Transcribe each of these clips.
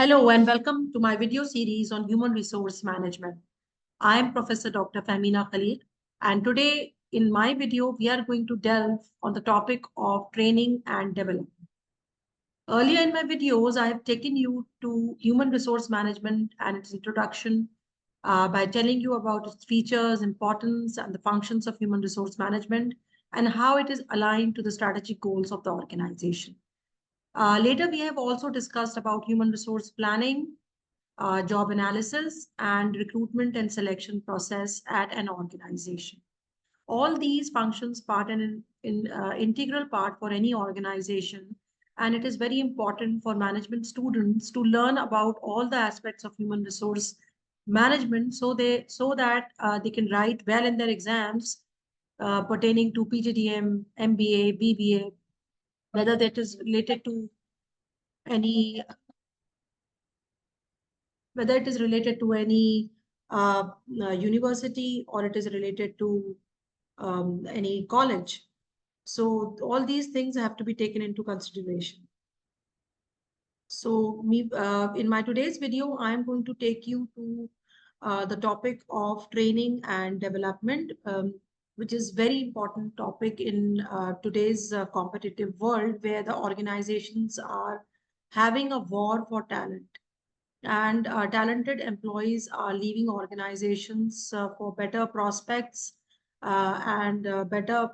Hello and welcome to my video series on human resource management. I am Professor Dr. Fahmeena Khalid, and today in my video we are going to delve on the topic of training and development. Earlier in my videos, I have taken you to human resource management and its introduction by telling you about its features, importance, and the functions of human resource management and how it is aligned to the strategic goals of the organization. Later, we have also discussed about human resource planning, job analysis, and recruitment and selection process at an organization. All these functions part an integral part for any organization, and it is very important for management students to learn about all the aspects of human resource management so that they can write well in their exams pertaining to PGDM, MBA, BBA, whether that is related to any whether it is related to any university or it is related to any college. So all these things have to be taken into consideration. So in my today's video, I am going to take you to the topic of training and development, which is very important topic in today's competitive world where the organizations are having a war for talent. And talented employees are leaving organizations for better prospects and better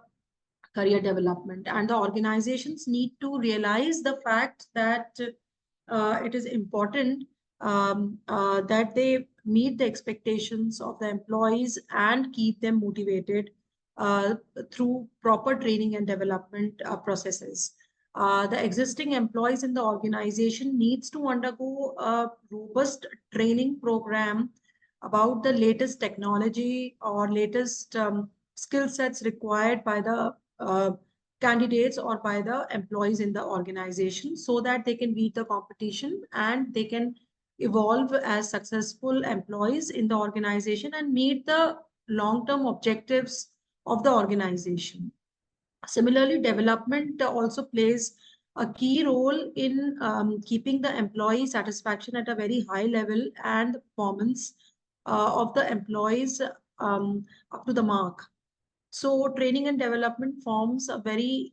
career development. And the organizations need to realize the fact that it is important that they meet the expectations of the employees and keep them motivated through proper training and development processes. The existing employees in the organization needs to undergo a robust training program about the latest technology or latest skill sets required by the candidates or by the employees in the organization so that they can beat the competition and they can evolve as successful employees in the organization and meet the long-term objectives of the organization. Similarly, development also plays a key role in keeping the employee satisfaction at a very high level and the performance of the employees up to the mark. So training and development forms a very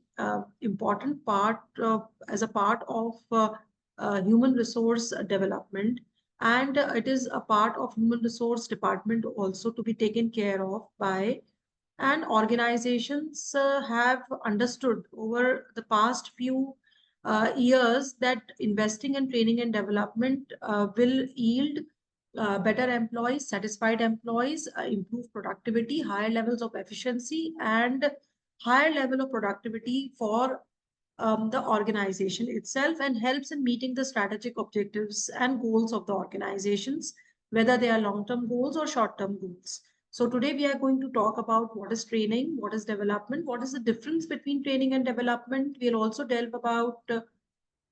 important part as a part of human resource development. And it is a part of human resource department also to be taken care of by, and organizations have understood over the past few years that investing in training and development will yield better employees, satisfied employees, improve productivity, higher levels of efficiency, and higher level of productivity for the organization itself, and helps in meeting the strategic objectives and goals of the organizations, whether they are long-term goals or short-term goals. So today we are going to talk about what is training, what is development, what is the difference between training and development. We'll also delve about the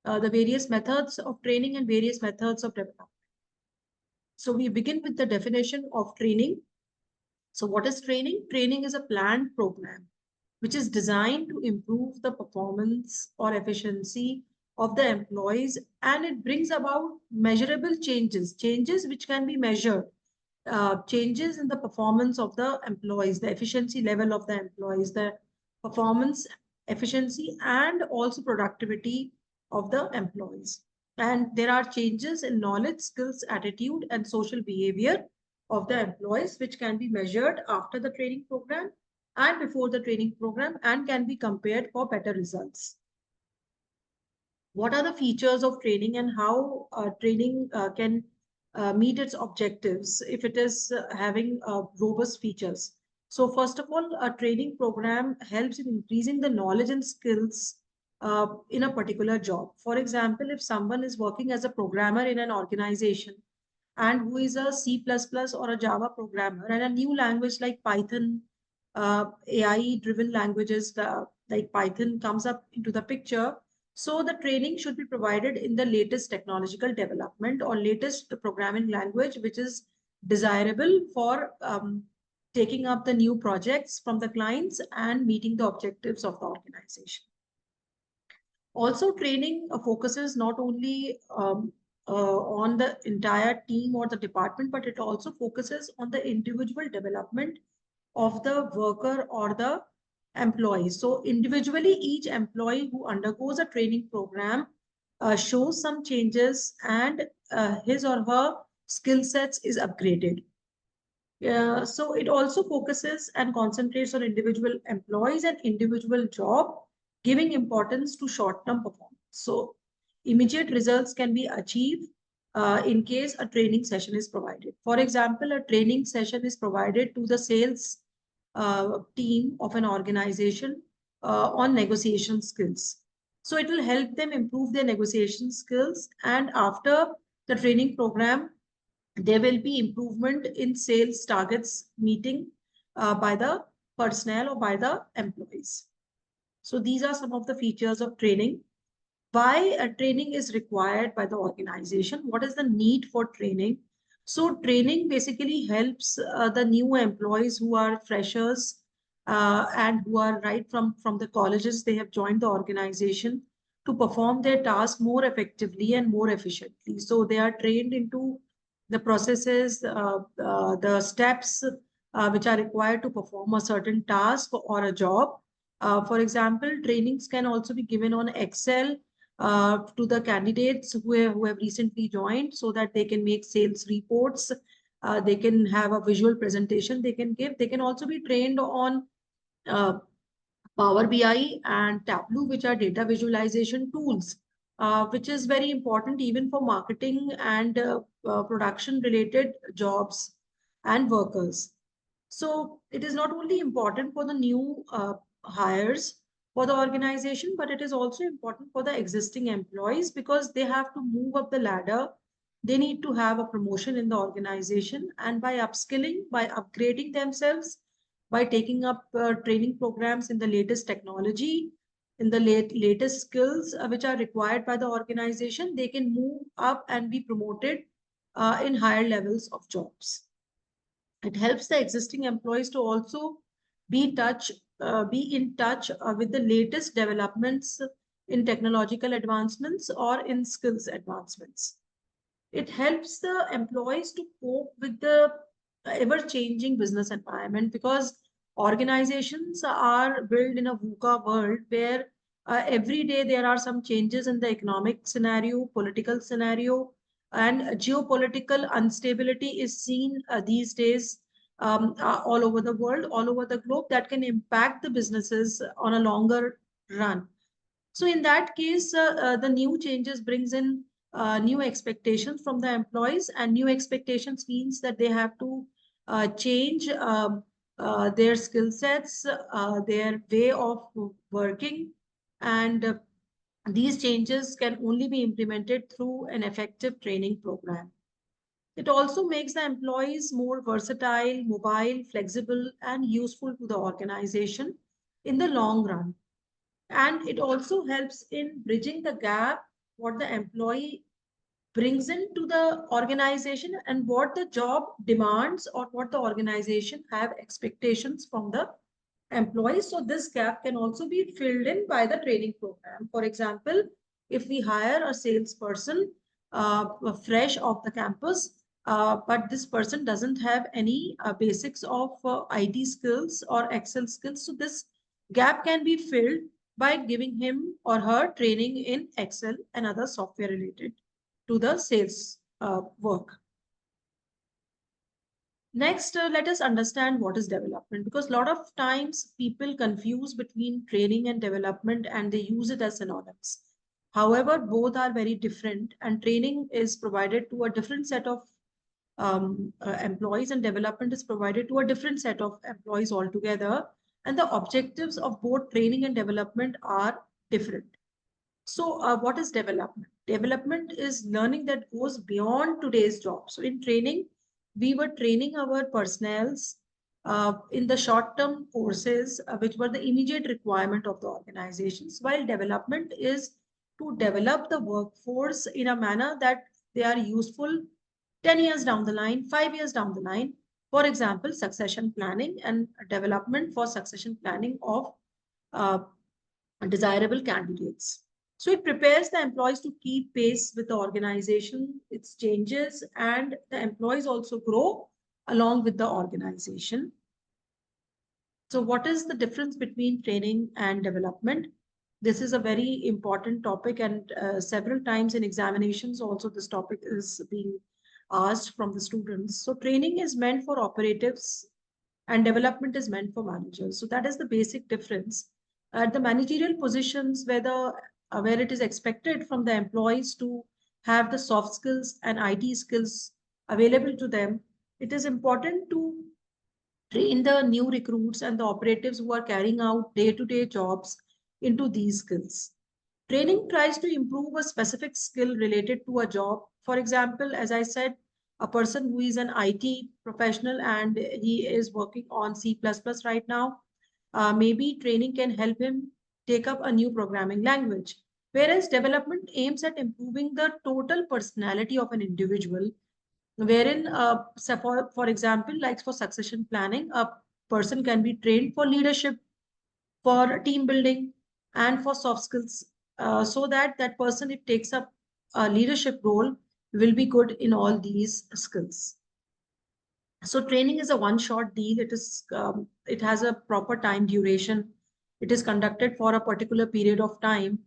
various methods of training and various methods of development. So we begin with the definition of training. So what is training? Training is a planned program which is designed to improve the performance or efficiency of the employees, and it brings about measurable changes which can be measured, changes in the performance of the employees, the efficiency level of the employees, the performance, efficiency, and also productivity of the employees. And there are changes in knowledge, skills, attitude, and social behavior of the employees, which can be measured after the training program and before the training program and can be compared for better results. What are the features of training and how training can meet its objectives if it is having robust features? So first of all, a training program helps in increasing the knowledge and skills in a particular job. For example, if someone is working as a programmer in an organization and who is a C++ or a Java programmer, and a new language like Python, AI-driven languages like Python comes up into the picture. So the training should be provided in the latest technological development or latest programming language, which is desirable for taking up the new projects from the clients and meeting the objectives of the organization. Also, training focuses not only on the entire team or the department, but it also focuses on the individual development of the worker or the employee. So individually, each employee who undergoes a training program shows some changes, and his or her skill sets is upgraded. So it also focuses and concentrates on individual employees and individual job, giving importance to short-term performance. So immediate results can be achieved in case a training session is provided. For example, a training session is provided to the sales team of an organization on negotiation skills. So it will help them improve their negotiation skills, and after the training program, there will be improvement in sales targets meeting by the personnel or by the employees. So these are some of the features of training. Why training is required by the organization? What is the need for training? So training basically helps the new employees who are freshers and who are right from the colleges. They have joined the organization to perform their task more effectively and more efficiently. So they are trained into the processes, the steps which are required to perform a certain task or a job. For example, trainings can also be given on Excel to the candidates who have recently joined, so that they can make sales reports. They can have a visual presentation they can give. They can also be trained on uh, Power BI and Tableau, which are data visualization tools, which is very important even for marketing and production related jobs and workers. So it is not only important for the new hires for the organization, but it is also important for the existing employees, because they have to move up the ladder. They need to have a promotion in the organization, and by upskilling, by upgrading themselves, by taking up training programs in the latest technology, in the latest skills which are required by the organization, they can move up and be promoted in higher levels of jobs. It helps the existing employees to also be in touch with the latest developments in technological advancements or in skills advancements. It helps the employees to cope with the ever-changing business environment, because organizations are built in a VUCA world where every day there are some changes in the economic scenario, political scenario, and geopolitical instability is seen these days all over the world, all over the globe, that can impact the businesses on a longer run. So in that case, the new changes brings in new expectations from the employees, and new expectations means that they have to change their skill sets, their way of working, and these changes can only be implemented through an effective training program. It also makes the employees more versatile, mobile, flexible, and useful to the organization in the long run. And it also helps in bridging the gap what the employee brings into the organization and what the job demands, or what the organization have expectations from the employees. So this gap can also be filled in by the training program. For example, if we hire a salesperson fresh off the campus, but this person doesn't have any basics of IT skills or Excel skills, so this gap can be filled by giving him or her training in Excel and other software related to the sales work. Next, let us understand what is development, because a lot of times people confuse between training and development and they use it as synonyms. However, both are very different, and training is provided to a different set of employees, and development is provided to a different set of employees altogether. And the objectives of both training and development are different. So what is development? Development is learning that goes beyond today's job. So in training, we were training our personnels in the short-term courses, which were the immediate requirement of the organizations, while development is to develop the workforce in a manner that they are useful 10 years down the line, 5 years down the line. For example, succession planning and development for succession planning of desirable candidates. So it prepares the employees to keep pace with the organization, its changes, and the employees also grow along with the organization. So what is the difference between training and development? This is a very important topic, and several times in examinations also this topic is being asked from the students. So training is meant for operatives and development is meant for managers. So that is the basic difference. At the managerial positions, where it is expected from the employees to have the soft skills and IT skills available to them, it is important to train the new recruits and the operatives who are carrying out day-to-day jobs into these skills. Training tries to improve a specific skill related to a job. For example, as I said, a person who is an IT professional and he is working on C++ right now, maybe training can help him take up a new programming language. Whereas development aims at improving the total personality of an individual, wherein, so for example, like for succession planning, a person can be trained for leadership, for team building, and for soft skills, so that that person, if takes up a leadership role, will be good in all these skills. So training is a one-shot deal. It has a proper time duration. It is conducted for a particular period of time,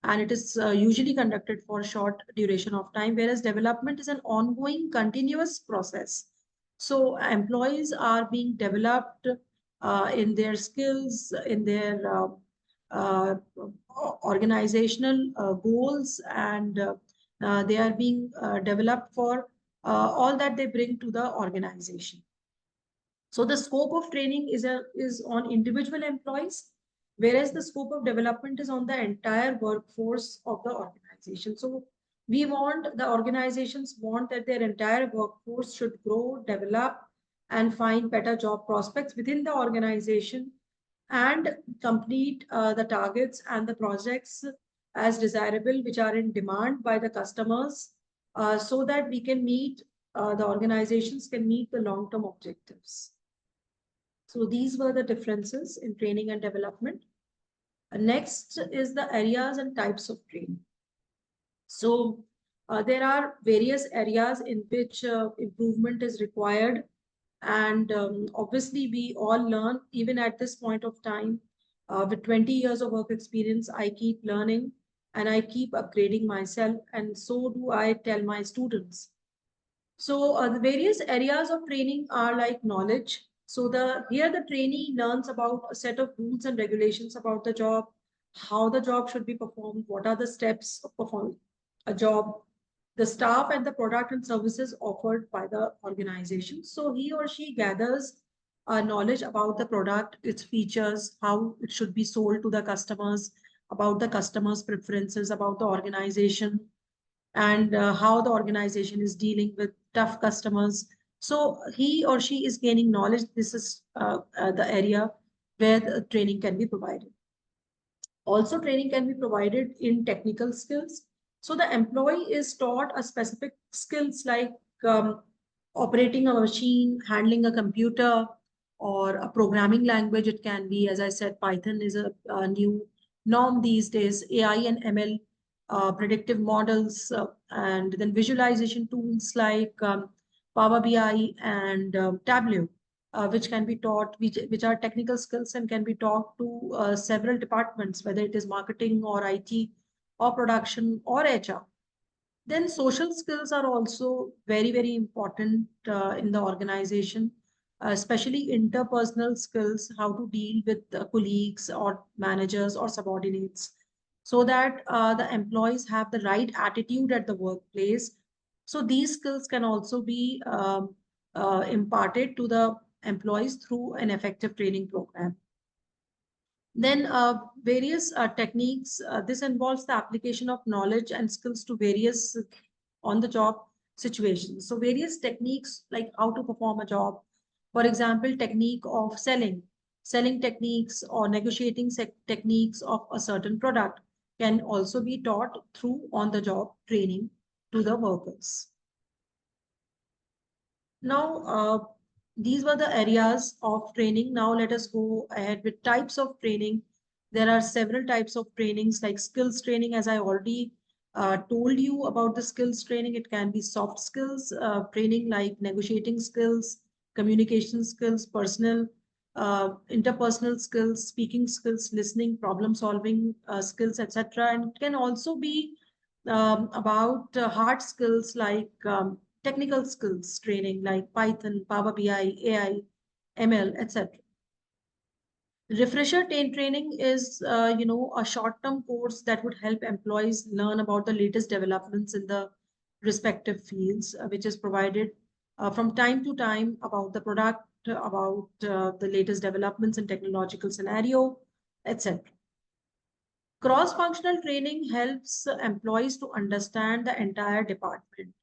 and it is usually conducted for a short duration of time. Whereas development is an ongoing, continuous process. So employees are being developed in their skills, in their uh, organizational goals, and they are being developed for all that they bring to the organization. So the scope of training is on individual employees, whereas the scope of development is on the entire workforce of the organization. So the organizations want that their entire workforce should grow, develop, and find better job prospects within the organization and complete the targets and the projects as desirable, which are in demand by the customers, so that we can meet, the organizations can meet the long-term objectives. So these were the differences in training and development. Next is the areas and types of training. So there are various areas in which improvement is required. And obviously, we all learn, even at this point of time, with 20 years of work experience, I keep learning and I keep upgrading myself. And so do I tell my students. So the various areas of training are like knowledge. So here the trainee learns about a set of rules and regulations about the job, how the job should be performed, what are the steps of performing a job, the staff and the product and services offered by the organization. So he or she gathers knowledge about the product, its features, how it should be sold to the customers, about the customers' preferences, about the organization, and how the organization is dealing with tough customers. So he or she is gaining knowledge. This is the area where the training can be provided. Also, training can be provided in technical skills. So the employee is taught a specific skills like operating a machine, handling a computer, or a programming language. It can be, as I said, Python is a new norm these days, AI and ML, predictive models, and then visualization tools like Power BI and Tableau, which can be taught, which are technical skills and can be taught to several departments, whether it is marketing or IT or production or HR. Then social skills are also very, very important in the organization, especially interpersonal skills, how to deal with colleagues or managers or subordinates, so that the employees have the right attitude at the workplace. So these skills can also be imparted to the employees through an effective training program. Then various techniques. This involves the application of knowledge and skills to various on-the-job situations. So various techniques like how to perform a job. For example, technique of selling techniques or negotiating techniques of a certain product can also be taught through on-the-job training to the workers. Now, these were the areas of training. Now let us go ahead with types of training. There are several types of trainings like skills training, as I already told you about the skills training. It can be soft skills training like negotiating skills, communication skills, personal, interpersonal skills, speaking skills, listening, problem solving skills, etc. And it can also be about hard skills like technical skills training like Python, Power BI, AI, ML, etc. Refresher training is, a short-term course that would help employees learn about the latest developments in the respective fields, which is provided from time to time about the product, about the latest developments in technological scenario, etc. Cross-functional training helps employees to understand the entire department,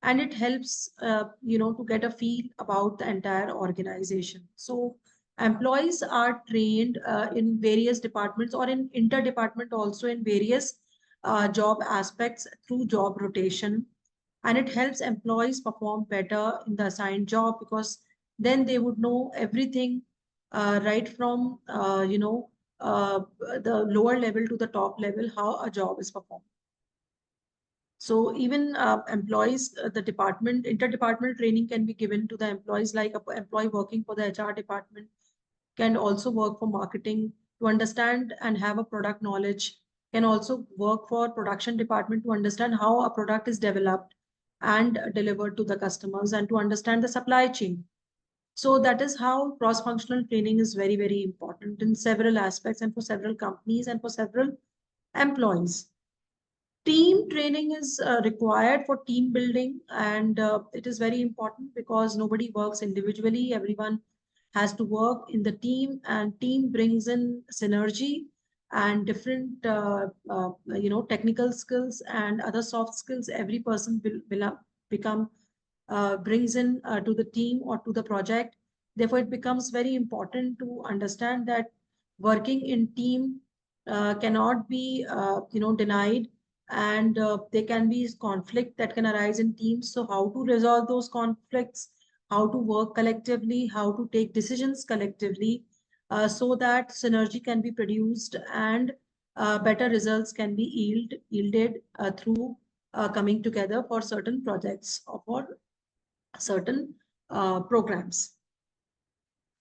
and it helps to get a feel about the entire organization. So employees are trained in various departments or in interdepartment also in various job aspects through job rotation, and it helps employees perform better in the assigned job because then they would know everything right from the lower level to the top level how a job is performed. So even employees, the department, interdepartmental training can be given to the employees, like an employee working for the HR department can also work for marketing to understand and have a product knowledge, can also work for production department to understand how a product is developed and delivered to the customers and to understand the supply chain. So that is how cross-functional training is very, very important in several aspects and for several companies and for several employees. Team training is required for team building, and it is very important because nobody works individually. Everyone has to work in the team, and team brings in synergy and different, technical skills and other soft skills. Every person will become brings in to the team or to the project. Therefore, it becomes very important to understand that working in team cannot be, denied, and there can be conflict that can arise in teams. So how to resolve those conflicts, how to work collectively, how to take decisions collectively, so that synergy can be produced and better results can be yielded through coming together for certain projects or for certain programs.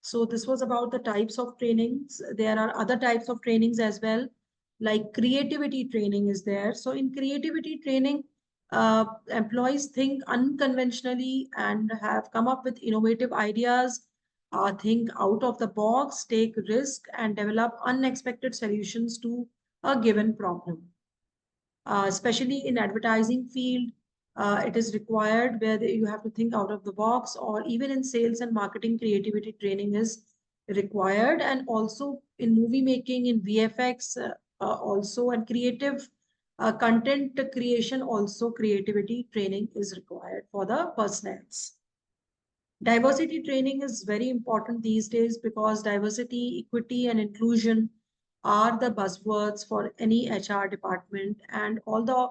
So this was about the types of trainings. There are other types of trainings as well, like creativity training is there. So in creativity training, employees think unconventionally and have come up with innovative ideas, think out of the box, take risk, and develop unexpected solutions to a given problem. Especially in advertising field, it is required where you have to think out of the box, or even in sales and marketing, creativity training is required. And also in movie making, in VFX, also, and creative content creation, also creativity training is required for the personnels. Diversity training is very important these days because diversity, equity, and inclusion are the buzzwords for any HR department, and all the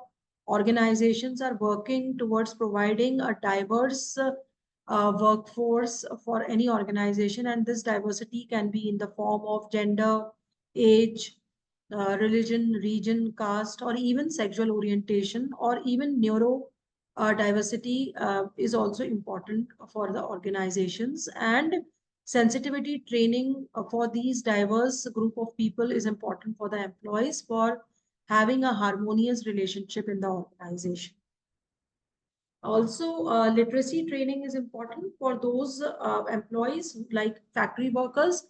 organizations are working towards providing a diverse workforce for any organization. And this diversity can be in the form of gender, age, religion, region, caste, or even sexual orientation, or even neuro diversity is also important for the organizations. And sensitivity training for these diverse group of people is important for the employees for having a harmonious relationship in the organization. Also, literacy training is important for those employees like factory workers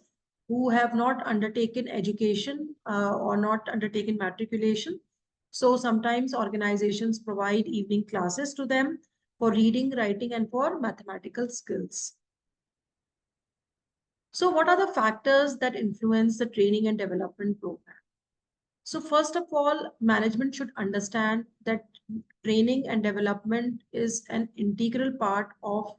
who have not undertaken education or not undertaken matriculation. So sometimes organizations provide evening classes to them for reading, writing, and for mathematical skills. So what are the factors that influence the training and development program? So first of all, management should understand that training and development is an integral part of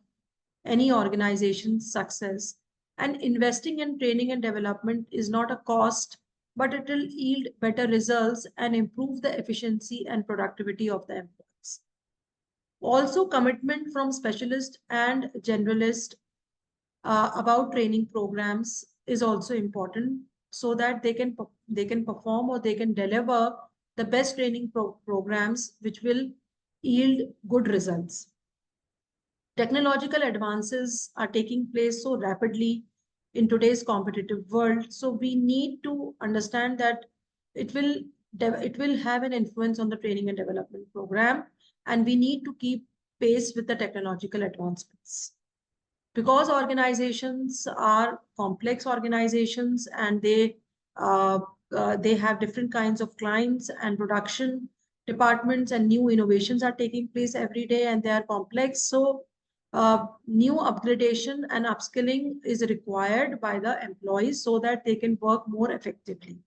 any organization's success. And investing in training and development is not a cost, but it will yield better results and improve the efficiency and productivity of the employees. Also, commitment from specialists and generalists about training programs is also important. so that they can perform or they can deliver the best training programs which will yield good results. Technological advances are taking place so rapidly in today's competitive world. So we need to understand that it will have an influence on the training and development program, and we need to keep pace with the technological advancements. Because organizations are complex organizations and they have different kinds of clients and production departments, and new innovations are taking place every day and they are complex. So new upgradation and upskilling is required by the employees so that they can work more effectively.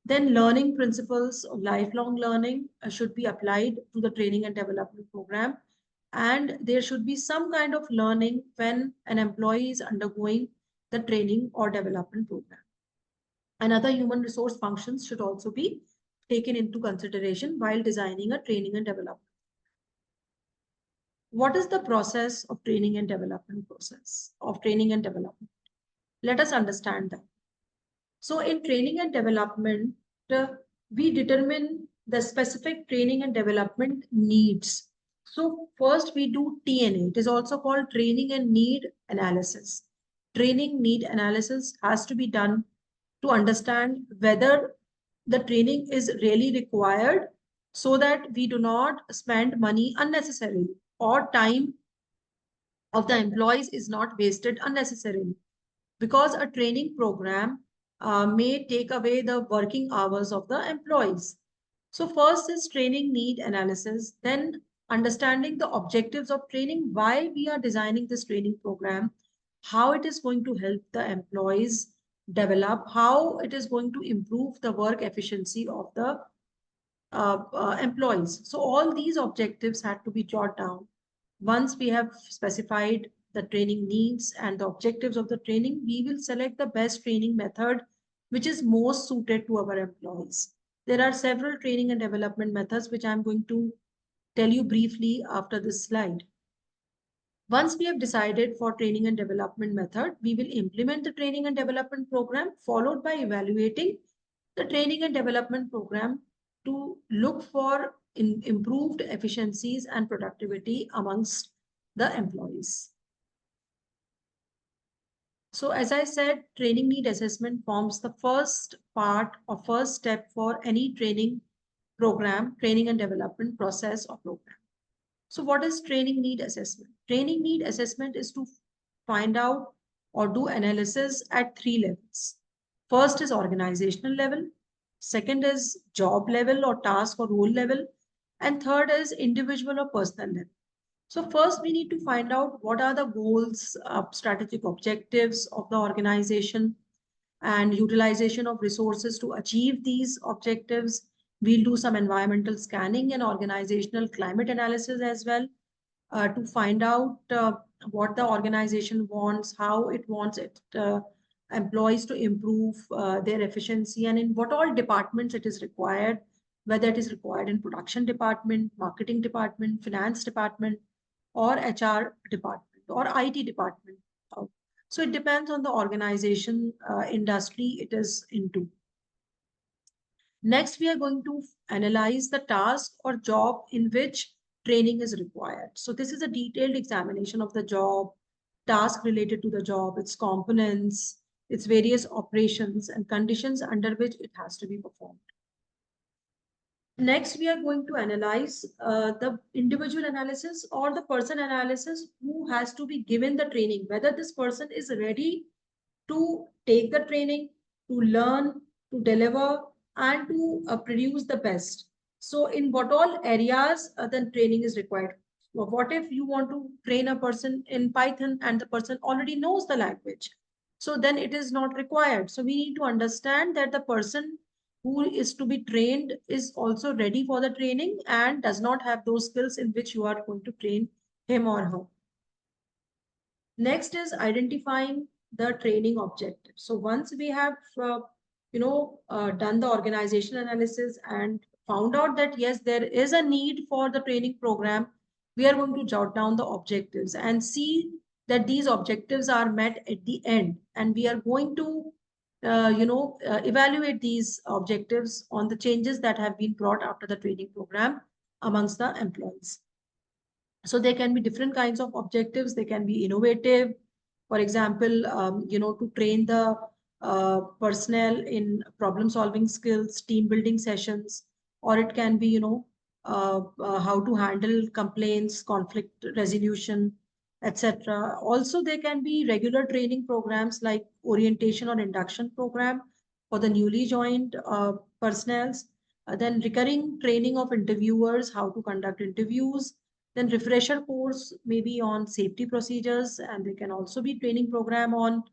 Then learning principles of lifelong learning should be applied to the training and development program. And there should be some kind of learning when an employee is undergoing the training or development program. And other human resource functions should also be taken into consideration while designing a training and development. What is the process of training and development Let us understand that. So in training and development, we determine the specific training and development needs. So first we do TNA. It is also called training and need analysis. Training need analysis has to be done to understand whether the training is really required so that we do not spend money unnecessarily, or time of the employees is not wasted unnecessarily, because a training program may take away the working hours of the employees. So first is training need analysis, then understanding the objectives of training, why we are designing this training program, how it is going to help the employees develop, how it is going to improve the work efficiency of the employees. So all these objectives had to be jotted down. Once we have specified the training needs and the objectives of the training, we will select the best training method which is most suited to our employees. There are several training and development methods which I'm going to tell you briefly after this slide. Once we have decided for training and development method, we will implement the training and development program, followed by evaluating the training and development program to look for improved efficiencies and productivity amongst the employees. So as I said, training need assessment forms the first part or first step for any training program, training and development process or program. So what is training need assessment? Training need assessment is to find out or do analysis at 3 levels. First is organizational level. Second is job level or task or role level. And third is individual or personal level. So first we need to find out what are the goals, strategic objectives of the organization and utilization of resources to achieve these objectives. We'll do some environmental scanning and organizational climate analysis as well to find out what the organization wants, how it wants its employees to improve their efficiency, and in what all departments it is required, whether it is required in production department, marketing department, finance department, or HR department, or IT department. So it depends on the organization, industry it is into. Next, we are going to analyze the task or job in which training is required. So this is a detailed examination of the job, task related to the job, its components, its various operations and conditions under which it has to be performed. Next, we are going to analyze the individual analysis or the person analysis who has to be given the training, whether this person is ready to take the training, to learn, to deliver, and to produce the best. So in what all areas the training is required? Well, what if you want to train a person in Python and the person already knows the language? So then it is not required. So we need to understand that the person who is to be trained is also ready for the training and does not have those skills in which you are going to train him or her. Next is identifying the training objective. So once we have done the organizational analysis and found out that yes, there is a need for the training program, we are going to jot down the objectives and see that these objectives are met at the end, and we are going to evaluate these objectives on the changes that have been brought after the training program amongst the employees. So there can be different kinds of objectives. They can be innovative, for example, to train the personnel in problem solving skills, team building sessions, or it can be, how to handle complaints, conflict resolution, etc. Also, there can be regular training programs like orientation or induction program for the newly joined personnels. Then recurring training of interviewers, how to conduct interviews, then refresher course maybe on safety procedures, and there can also be training program on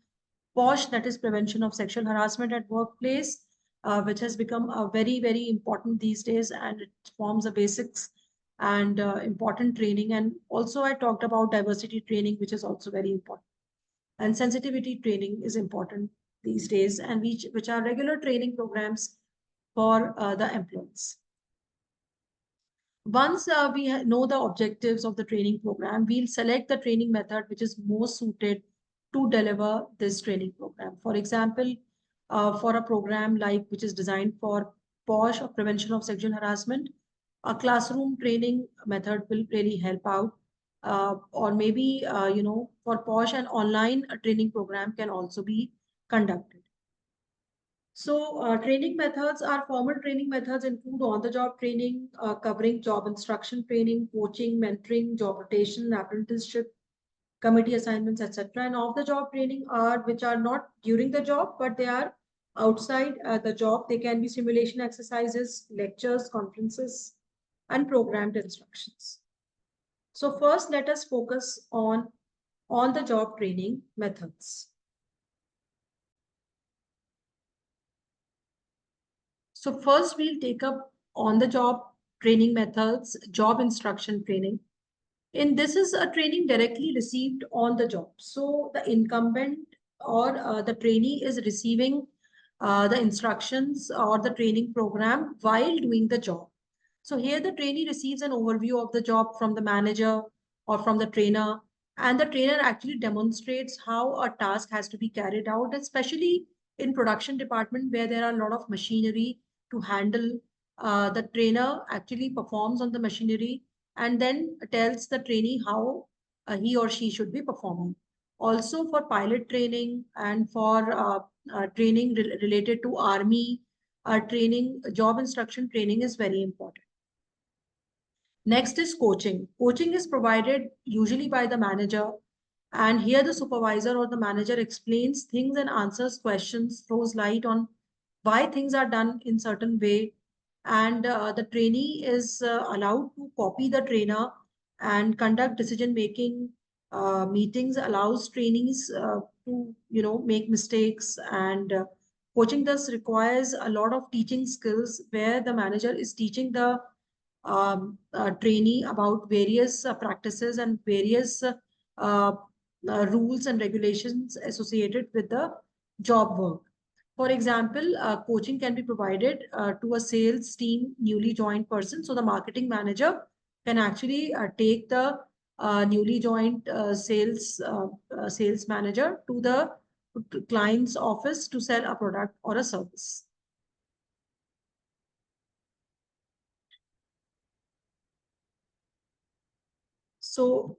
POSH, that is prevention of sexual harassment at workplace, which has become a very, very important these days, and it forms the basics and important training. And also I talked about diversity training, which is also very important. And sensitivity training is important these days, and which are regular training programs for the employees. Once we know the objectives of the training program, we'll select the training method which is most suited to deliver this training program. For example, for a program like which is designed for POSH or prevention of sexual harassment, a classroom training method will really help out. Or maybe, for POSH, an online training program can also be conducted. So training methods are formal training methods include on-the-job training, covering job instruction training, coaching, mentoring, job rotation, apprenticeship, committee assignments, etc. And off-the-job training are which are not during the job, but they are outside the job. They can be simulation exercises, lectures, conferences, and programmed instructions. So first, let us focus on the job training methods. So first we'll take up on-the-job training methods, job instruction training. And this is a training directly received on the job. So the incumbent or the trainee is receiving the instructions or the training program while doing the job. So here the trainee receives an overview of the job from the manager or from the trainer, and the trainer actually demonstrates how a task has to be carried out, especially in production department where there are a lot of machinery to handle. The trainer actually performs on the machinery and then tells the trainee how he or she should be performing. Also for pilot training and for training related to army training, job instruction training is very important. Next is coaching. Coaching is provided usually by the manager, and here the supervisor or the manager explains things and answers questions, throws light on why things are done in certain way, and the trainee is allowed to copy the trainer and conduct decision making meetings, allows trainees to make mistakes, and coaching thus requires a lot of teaching skills where the manager is teaching the trainee about various practices and various rules and regulations associated with the job work. For example, coaching can be provided to a sales team newly joined person. So the marketing manager can actually take the newly joined sales manager to the client's office to sell a product or a service. So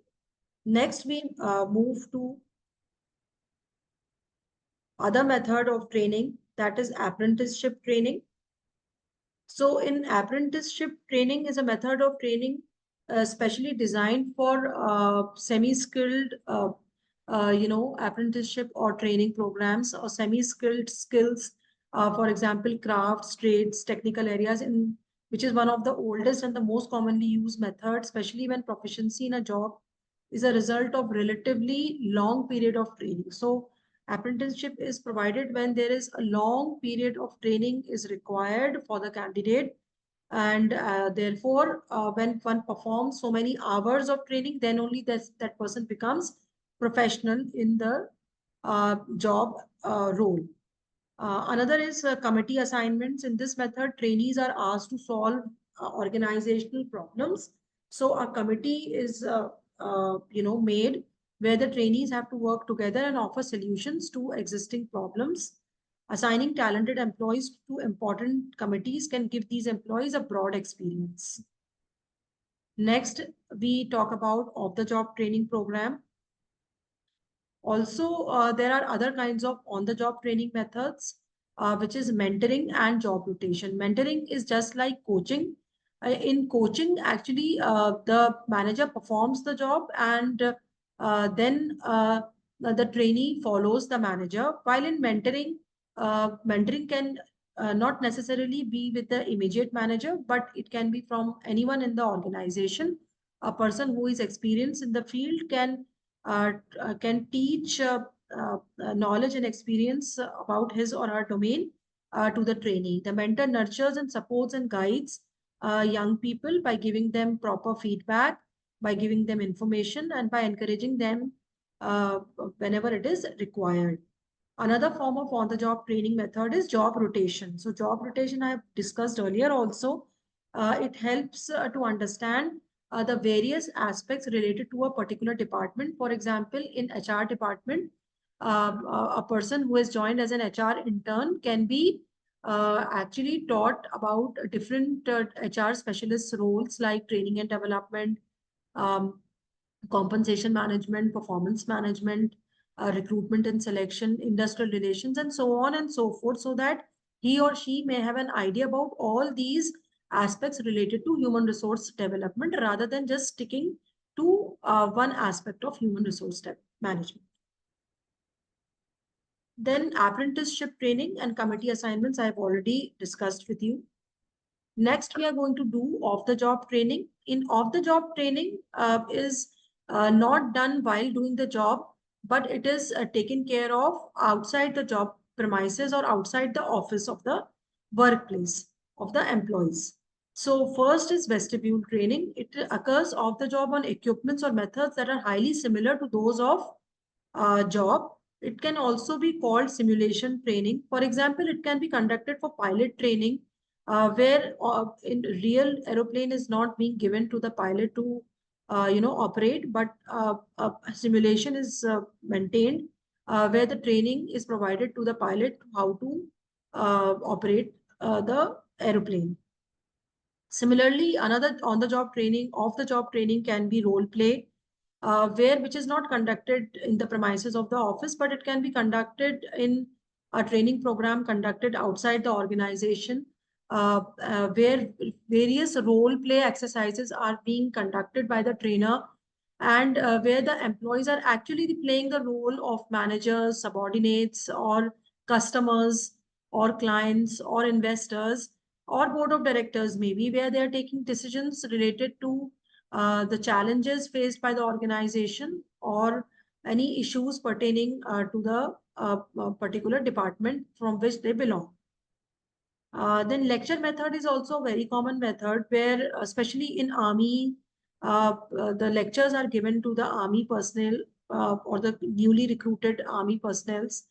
next we move to other method of training, that is apprenticeship training. So in apprenticeship training is a method of training specially designed for semi-skilled apprenticeship or training programs or semi-skilled skills, for example crafts, trades, technical areas, in which is one of the oldest and the most commonly used methods, especially when proficiency in a job is a result of relatively long period of training. So apprenticeship is provided when there is a long period of training is required for the candidate, and therefore when one performs so many hours of training, then only that person becomes professional in the job role. Another is committee assignments. In this method, trainees are asked to solve organizational problems. So a committee is made where the trainees have to work together and offer solutions to existing problems. Assigning talented employees to important committees can give these employees a broad experience. Next, we talk about off-the-job training program. Also, there are other kinds of on-the-job training methods, which is mentoring and job rotation. Mentoring is just like coaching. In coaching, actually, the manager performs the job and then the trainee follows the manager. While in mentoring, mentoring can not necessarily be with the immediate manager, but it can be from anyone in the organization. A person who is experienced in the field can teach knowledge and experience about his or her domain to the trainee. The mentor nurtures and supports and guides young people by giving them proper feedback, by giving them information, and by encouraging them uh, whenever it is required. Another form of on-the-job training method is job rotation. So job rotation I have discussed earlier also. It helps to understand the various aspects related to a particular department. For example, in HR department, a person who has joined as an HR intern can be actually taught about different HR specialist roles like training and development, um, compensation management, performance management, recruitment and selection, industrial relations, and so on and so forth, so that he or she may have an idea about all these aspects related to human resource development rather than just sticking to one aspect of human resource management. Then apprenticeship training and committee assignments I have already discussed with you. Next, we are going to do off-the-job training. In off-the-job training is not done while doing the job, but it is taken care of outside the job premises or outside the office of the workplace of the employees. So first is vestibule training. It occurs off the job on equipments or methods that are highly similar to those of job. It can also be called simulation training. For example, it can be conducted for pilot training where in real aeroplane is not being given to the pilot to operate, but a simulation is maintained where the training is provided to the pilot how to operate the aeroplane. Similarly, another on-the-job training, off-the-job training can be role play, which is not conducted in the premises of the office, but it can be conducted in a training program conducted outside the organization, where various role play exercises are being conducted by the trainer and where the employees are actually playing the role of managers, subordinates, or customers, or clients, or investors, or board of directors, maybe, where they are taking decisions related to the challenges faced by the organization or any issues pertaining to the particular department from which they belong. Then lecture method is also a very common method where, especially in army, the lectures are given to the army personnel or the newly recruited army personnels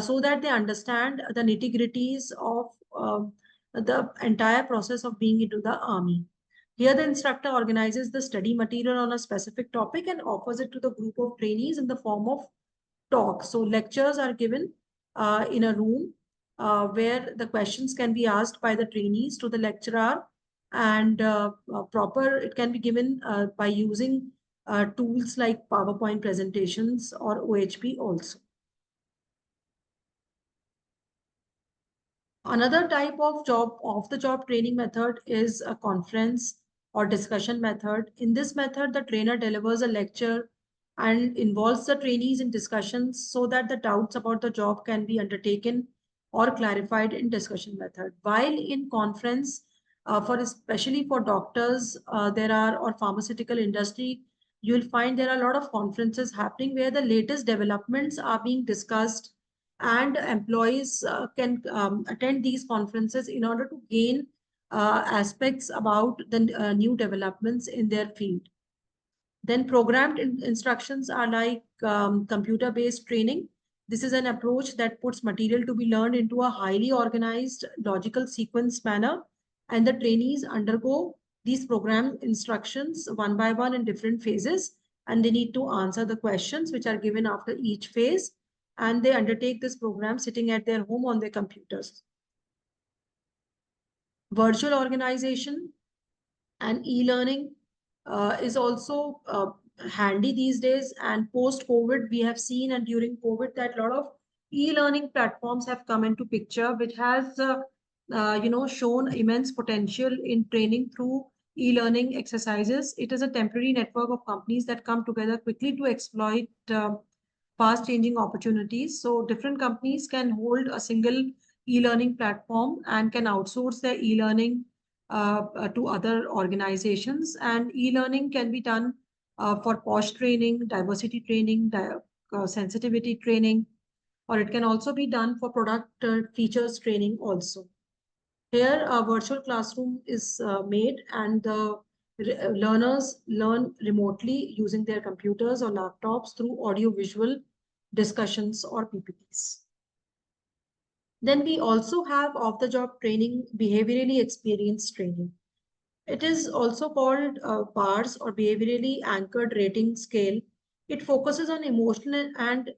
so that they understand the nitty-gritties of the entire process of being into the army. Here, the instructor organizes the study material on a specific topic and offers it to the group of trainees in the form of talk. So lectures are given in a room where the questions can be asked by the trainees to the lecturer, and it can be given by using tools like PowerPoint presentations or OHP also. Another type of off-the-job training method is a conference or discussion method. In this method, the trainer delivers a lecture and involves the trainees in discussions so that the doubts about the job can be undertaken or clarified in discussion method. While in conference, especially for doctors, or pharmaceutical industry, you'll find there are a lot of conferences happening where the latest developments are being discussed, and employees can attend these conferences in order to gain aspects about the new developments in their field. Then programmed instructions are like computer-based training. This is an approach that puts material to be learned into a highly organized, logical sequence manner, and the trainees undergo these programmed instructions one by one in different phases, and they need to answer the questions which are given after each phase. and they undertake this program sitting at their home on their computers. Virtual organization and e-learning is also handy these days, and post COVID we have seen, and during COVID, that a lot of e-learning platforms have come into picture, which has shown immense potential in training through e-learning exercises. It is a temporary network of companies that come together quickly to exploit fast changing opportunities. So different companies can hold a single e-learning platform and can outsource their e-learning to other organizations. And e-learning can be done for POSH training, diversity training, sensitivity training, or it can also be done for product features training also. Here, a virtual classroom is made, and the learners learn remotely using their computers or laptops through audio-visual discussions or PPTs. Then we also have off-the-job training, behaviorally experienced training. It is also called BARS, or behaviorally anchored rating scale. It focuses on emotional and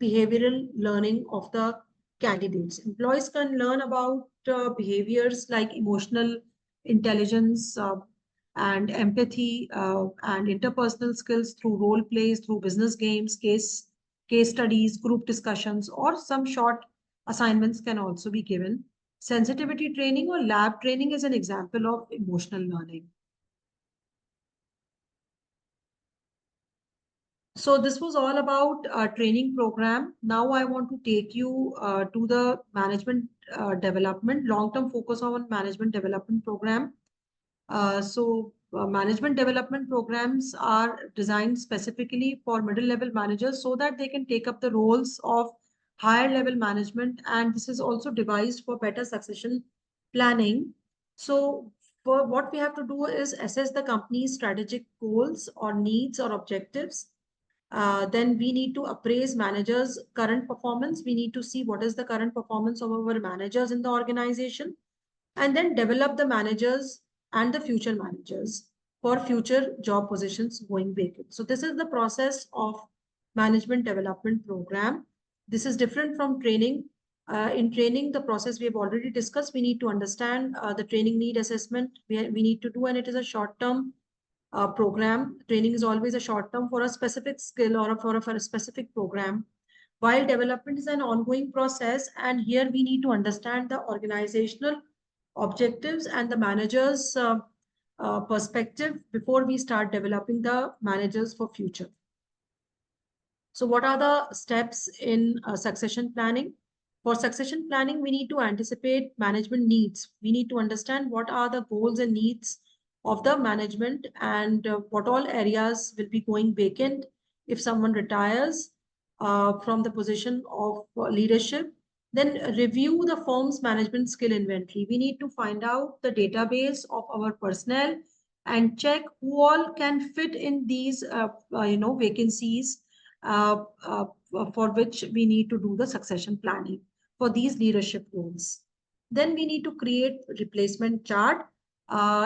behavioral learning of the candidates. Employees can learn about behaviors like emotional intelligence and empathy and interpersonal skills through role plays, through business games, case studies, group discussions, or some short assignments can also be given. Sensitivity training or lab training is an example of emotional learning. So this was all about training program. Now I want to take you to the management development, long-term focus on management development program. Management development programs are designed specifically for middle level managers so that they can take up the roles of higher level management. And this is also devised for better succession planning. So for what we have to do is assess the company's strategic goals or needs or objectives. Then we need to appraise managers' current performance. We need to see what is the current performance of our managers in the organization, and then develop the managers and the future managers for future job positions going vacant. So this is the process of management development program. This is different from training. In training, the process we have already discussed. We need to understand the training need assessment we need to do, and it is a short-term program. Training is always a short term for a specific skill or for a specific program, while development is an ongoing process. And here we need to understand the organizational objectives and the manager's perspective before we start developing the managers for future. So what are the steps in succession planning? For succession planning, we need to anticipate management needs. We need to understand what are the goals and needs of the management, and what all areas will be going vacant if someone retires from the position of leadership. Then review the firm's management skill inventory. We need to find out the database of our personnel and check who all can fit in these vacancies for which we need to do the succession planning for these leadership roles. Then we need to create replacement chart.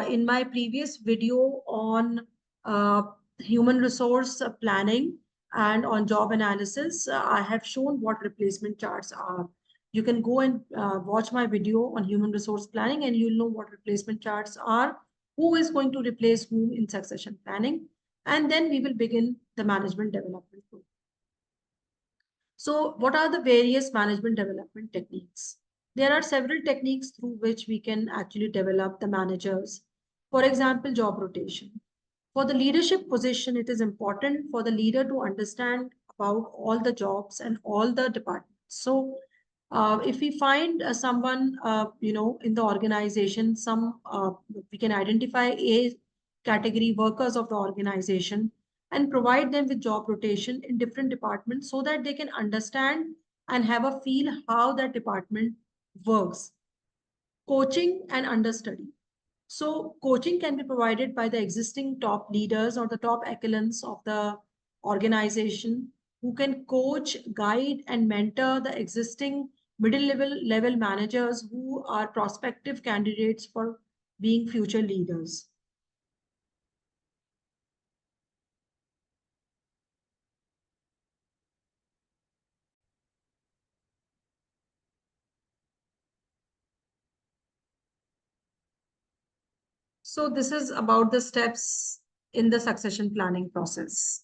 In my previous video on human resource planning and on job analysis, I have shown what replacement charts are. You can go and watch my video on human resource planning, and you'll know what replacement charts are, who is going to replace whom in succession planning, and then we will begin the management development program. So what are the various management development techniques? There are several techniques through which we can actually develop the managers. For example, job rotation. For the leadership position, it is important for the leader to understand about all the jobs and all the departments. So if we find someone, in the organization, we can identify a category workers of the organization and provide them with job rotation in different departments so that they can understand and have a feel how that department works. Coaching and understudy. So coaching can be provided by the existing top leaders or the top echelons of the organization, who can coach, guide, and mentor the existing middle level managers who are prospective candidates for being future leaders. So this is about the steps in the succession planning process.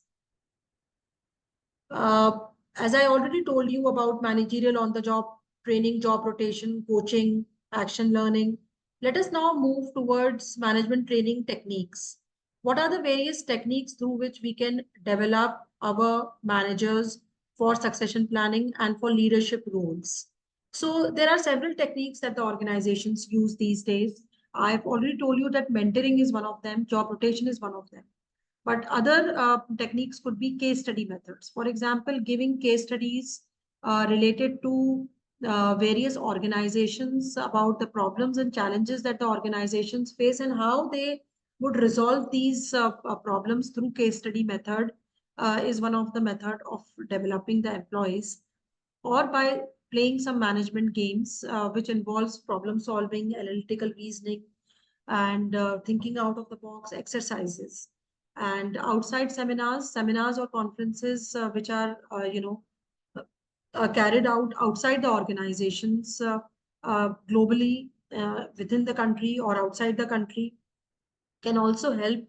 Uh, as I already told you about managerial on the job training, job rotation, coaching, action learning, let us now move towards management training techniques. What are the various techniques through which we can develop our managers for succession planning and for leadership roles? So there are several techniques that the organizations use these days. I've already told you that mentoring is one of them, job rotation is one of them. But other techniques could be case study methods. For example, giving case studies related to various organizations about the problems and challenges that the organizations face and how they would resolve these problems through case study method is one of the method of developing the employees, or by playing some management games which involves problem solving, analytical reasoning, and thinking out of the box exercises. And outside seminars or conferences which are carried out outside the organizations, globally, within the country or outside the country, can also help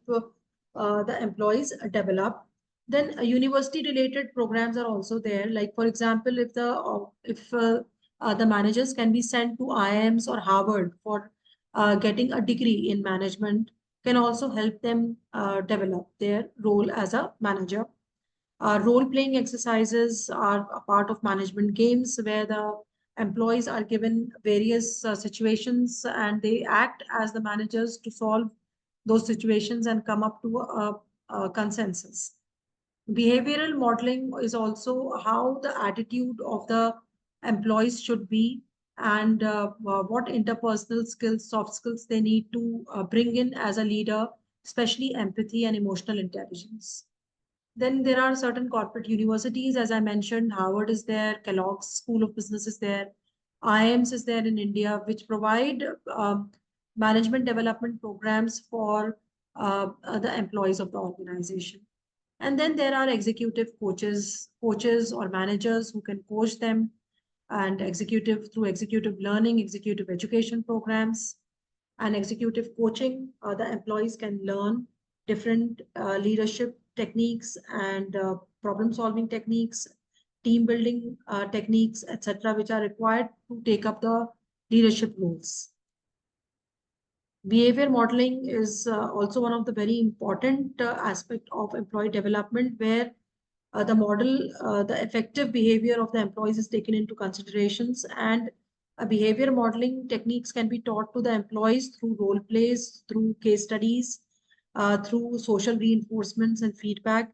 the employees develop. Then university related programs are also there. Like for example, if the managers can be sent to IIMs or Harvard for getting a degree in management, can also help them develop their role as a manager. Role-playing exercises are a part of management games where the employees are given various situations and they act as the managers to solve those situations and come up to a consensus. Behavioral modeling is also how the attitude of the employees should be, and what interpersonal skills, soft skills they need to bring in as a leader, especially empathy and emotional intelligence. Then there are certain corporate universities, as I mentioned, Harvard is there, Kellogg's School of Business is there, IIMs is there in India, which provide management development programs for the employees of the organization. And then there are executive coaches or managers who can coach them, and through executive learning, executive education programs, and executive coaching. The employees can learn different leadership techniques and problem solving techniques, team building techniques, etc., which are required to take up the leadership roles. Behavior modeling is also one of the very important aspect of employee development, where the effective behavior of the employees is taken into considerations, and behavior modeling techniques can be taught to the employees through role plays, through case studies, through social reinforcements and feedback,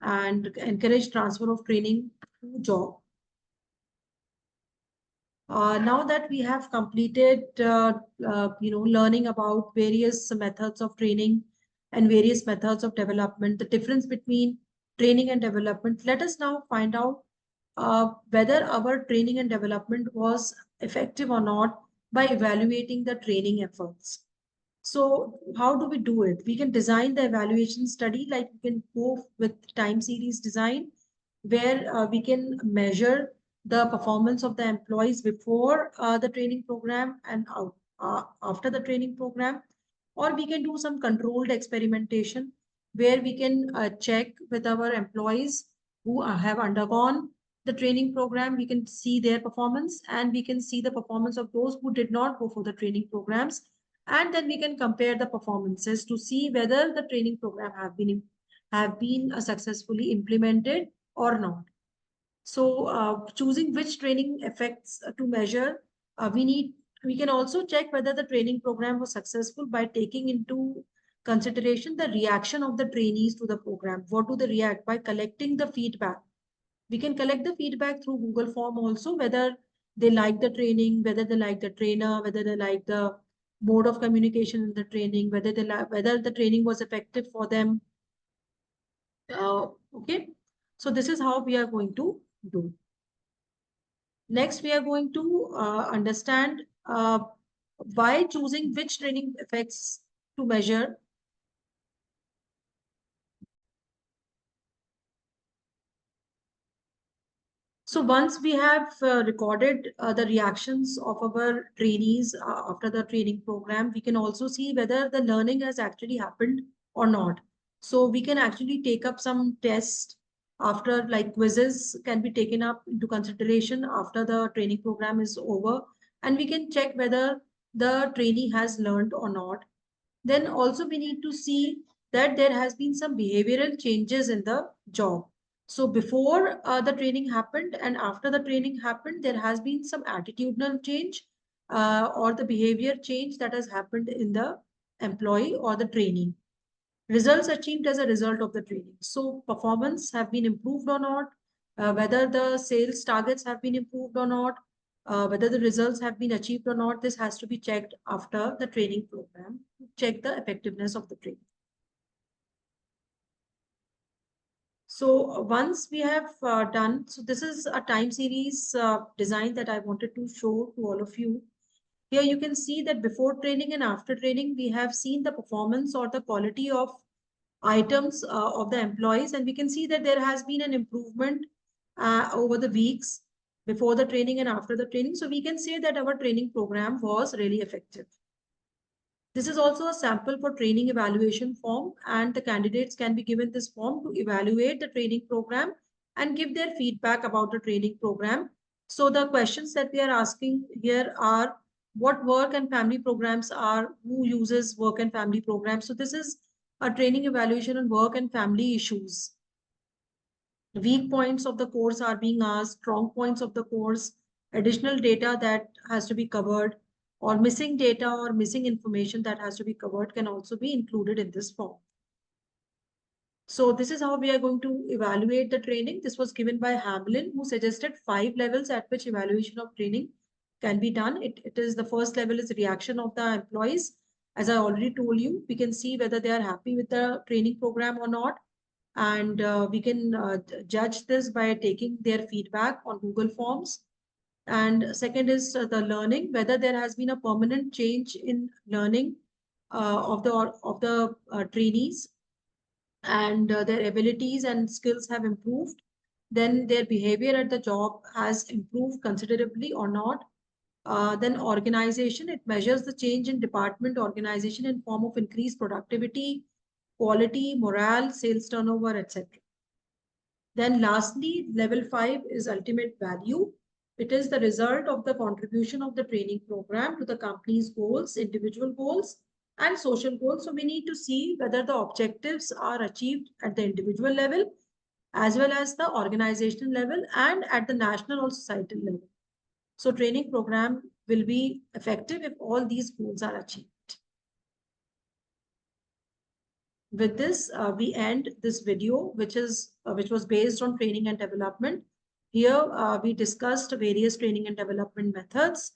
and encourage transfer of training to job. Now that we have completed, learning about various methods of training and various methods of development, the difference between training and development, let us now find out whether our training and development was effective or not by evaluating the training efforts. So how do we do it? We can design the evaluation study, like we can go with time series design, where we can measure the performance of the employees before the training program and after the training program. Or we can do some controlled experimentation where we can check with our employees who have undergone the training program. We can see their performance and we can see the performance of those who did not go for the training programs. And then we can compare the performances to see whether the training program have been successfully implemented or not. So choosing which training effects to measure, we can also check whether the training program was successful by taking into consideration the reaction of the trainees to the program. What do they react? By collecting the feedback. We can collect the feedback through Google form also, whether they like the training, whether they like the trainer, whether they like the mode of communication in the training, whether the training was effective for them. Okay, so this is how we are going to do. Next, we are going to understand why choosing which training effects to measure. So once we have recorded the reactions of our trainees after the training program, we can also see whether the learning has actually happened or not. So we can actually take up some tests after, like quizzes can be taken up into consideration after the training program is over, and we can check whether the trainee has learned or not. Then also we need to see that there has been some behavioral changes in the job. So before the training happened and after the training happened, there has been some attitudinal change or the behavior change that has happened in the employee or the trainee. Results achieved as a result of the training. So performance have been improved or not, whether the sales targets have been improved or not, whether the results have been achieved or not, this has to be checked after the training program to check the effectiveness of the training. So once we have done, so this is a time series design that I wanted to show to all of you. Here you can see that before training and after training, we have seen the performance or the quality of items of the employees, and we can see that there has been an improvement over the weeks before the training and after the training. So we can say that our training program was really effective. This is also a sample for training evaluation form, and the candidates can be given this form to evaluate the training program and give their feedback about the training program. So the questions that we are asking here are what work and family programs are, who uses work and family programs. So this is a training evaluation on work and family issues. Weak points of the course are being asked, strong points of the course, additional data that has to be covered, or missing data or missing information that has to be covered can also be included in this form. So this is how we are going to evaluate the training. This was given by Hamlin, who suggested 5 levels at which evaluation of training can be done. It is the first level is reaction of the employees. As I already told you, we can see whether they are happy with the training program or not. And we can judge this by taking their feedback on Google Forms. And second is the learning, whether there has been a permanent change in learning of the trainees, and their abilities and skills have improved. Then their behavior at the job has improved considerably or not. Then organization, it measures the change in department organization in form of increased productivity, quality, morale, sales turnover, etc. Then lastly, level 5 is ultimate value. It is the result of the contribution of the training program to the company's goals, individual goals, and social goals. So we need to see whether the objectives are achieved at the individual level, as well as the organizational level, and at the national or societal level. So training program will be effective if all these goals are achieved. With this, we end this video, which was based on training and development. Here, we discussed various training and development methods,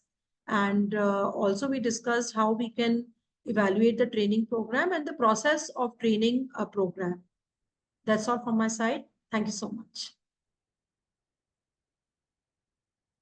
and also we discussed how we can evaluate the training program and the process of training a program. That's all from my side. Thank you so much.